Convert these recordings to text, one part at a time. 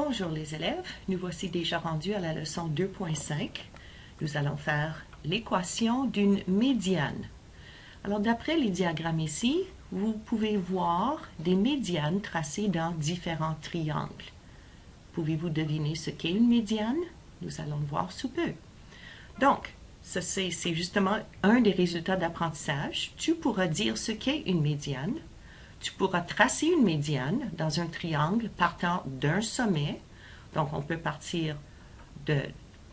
Bonjour les élèves, nous voici déjà rendus à la leçon 2.5. Nous allons faire l'équation d'une médiane. Alors d'après les diagrammes ici, vous pouvez voir des médianes tracées dans différents triangles. Pouvez-vous deviner ce qu'est une médiane? Nous allons le voir sous peu. Donc, c'est justement un des résultats d'apprentissage. Tu pourras dire ce qu'est une médiane. Tu pourras tracer une médiane dans un triangle partant d'un sommet. Donc, on peut partir de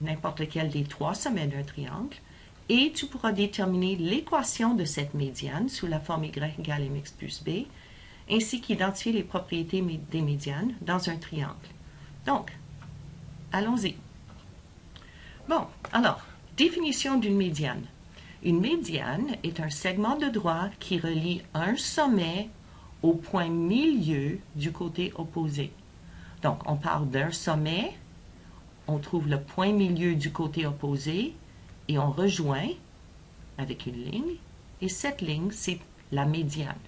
n'importe lequel des trois sommets d'un triangle. Et tu pourras déterminer l'équation de cette médiane sous la forme y égale mx plus b, ainsi qu'identifier les propriétés des médianes dans un triangle. Donc, allons-y. Bon, alors, définition d'une médiane. Une médiane est un segment de droite qui relie un sommet au point milieu du côté opposé. Donc, on part d'un sommet, on trouve le point milieu du côté opposé et on rejoint avec une ligne. Et cette ligne, c'est la médiane.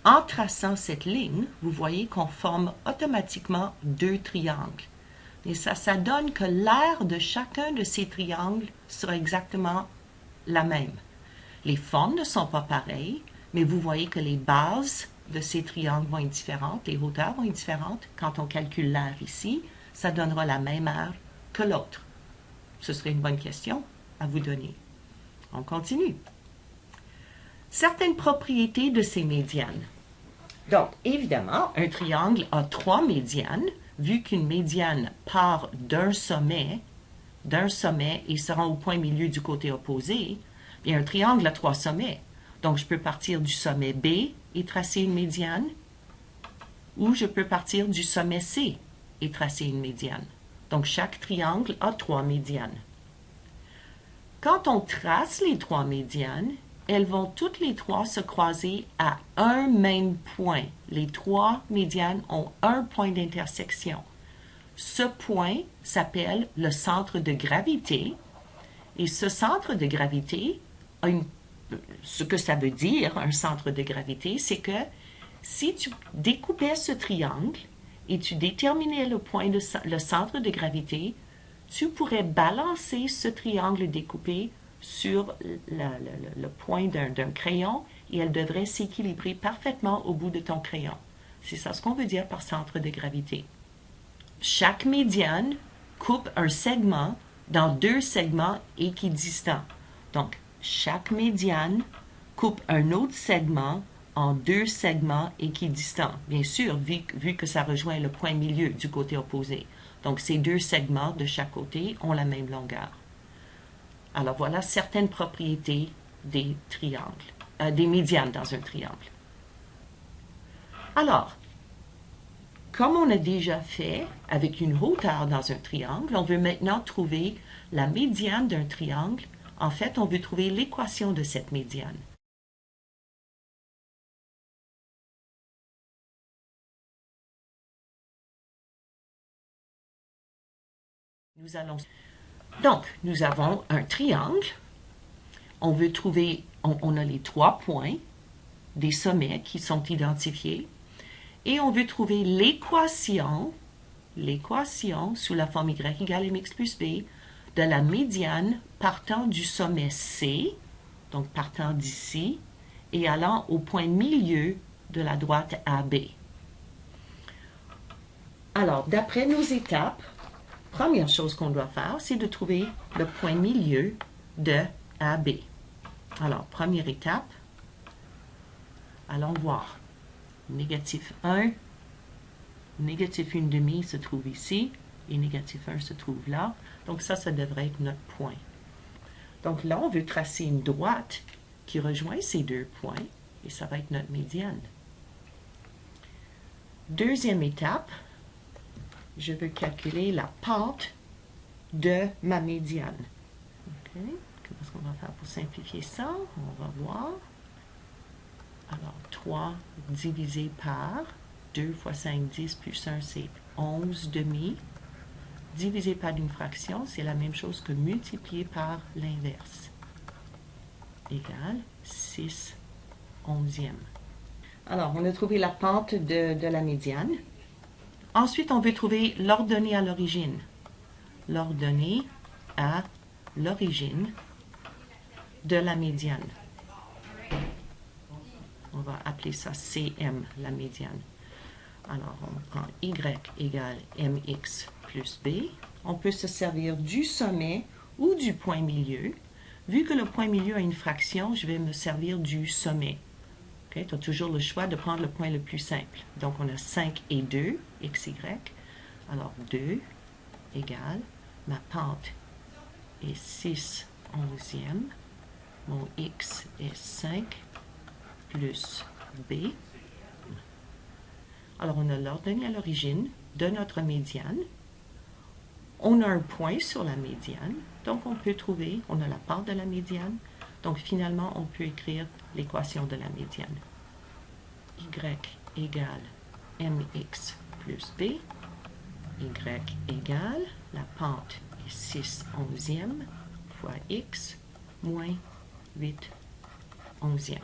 En traçant cette ligne, vous voyez qu'on forme automatiquement deux triangles. Et ça donne que l'aire de chacun de ces triangles sera exactement la même. Les formes ne sont pas pareilles, mais vous voyez que les bases de ces triangles vont être différentes, les hauteurs vont être différentes. Quand on calcule l'aire ici, ça donnera la même aire que l'autre. Ce serait une bonne question à vous donner. On continue. Certaines propriétés de ces médianes. Donc, évidemment, un triangle a trois médianes, vu qu'une médiane part d'un sommet et se rend au point milieu du côté opposé. Bien, un triangle a trois sommets. Donc, je peux partir du sommet B et tracer une médiane, ou je peux partir du sommet C et tracer une médiane. Donc, chaque triangle a trois médianes. Quand on trace les trois médianes, elles vont toutes les trois se croiser à un même point. Les trois médianes ont un point d'intersection. Ce point s'appelle le centre de gravité. Et ce centre de gravité, ce que ça veut dire, un centre de gravité, c'est que si tu découpais ce triangle et tu déterminais le centre de gravité, tu pourrais balancer ce triangle découpé sur le point d'un crayon et elle devrait s'équilibrer parfaitement au bout de ton crayon. C'est ça ce qu'on veut dire par centre de gravité. Chaque médiane coupe un segment dans deux segments équidistants. Donc, chaque médiane coupe un autre segment en deux segments équidistants. Bien sûr, vu que ça rejoint le point milieu du côté opposé. Donc, ces deux segments de chaque côté ont la même longueur. Alors, voilà certaines propriétés des triangles, des médianes dans un triangle. Alors, comme on a déjà fait avec une hauteur dans un triangle, on veut maintenant trouver la médiane d'un triangle. En fait, on veut trouver l'équation de cette médiane. Donc, nous avons un triangle. On veut trouver, on a les trois points des sommets qui sont identifiés. Et on veut trouver l'équation sous la forme y égale mx plus b de la médiane partant du sommet C, donc partant d'ici, et allant au point milieu de la droite AB. Alors, d'après nos étapes, première chose qu'on doit faire, c'est de trouver le point milieu de AB. Alors, première étape, allons voir. Négatif 1, négatif 1/2 se trouve ici, et négatif 1 se trouve là. Donc ça devrait être notre point. Donc là, on veut tracer une droite qui rejoint ces deux points, et ça va être notre médiane. Deuxième étape, je veux calculer la pente de ma médiane. OK? Qu'est-ce qu'on va faire pour simplifier ça? On va voir. Alors, 3 divisé par 2 fois 5, 10 plus 1, c'est 11/2. Divisé par une fraction, c'est la même chose que multiplié par l'inverse. Égale 6/11. Alors, on a trouvé la pente de la médiane. Ensuite, on veut trouver l'ordonnée à l'origine. L'ordonnée à l'origine de la médiane. On va appeler ça CM, la médiane. Alors, on prend Y égale MX plus B. On peut se servir du sommet ou du point milieu. Vu que le point milieu a une fraction, je vais me servir du sommet. Okay? Tu as toujours le choix de prendre le point le plus simple. Donc, on a 5 et 2, XY. Alors, 2 égale, ma pente est 6 onzièmes. Mon X est 5 plus B. Alors, on a l'ordonnée à l'origine de notre médiane. On a un point sur la médiane, donc on peut trouver, on a la part de la médiane, donc finalement, on peut écrire l'équation de la médiane. Y égale mx plus b. Y égale, la pente est 6 onzièmes fois x moins 8 onzièmes.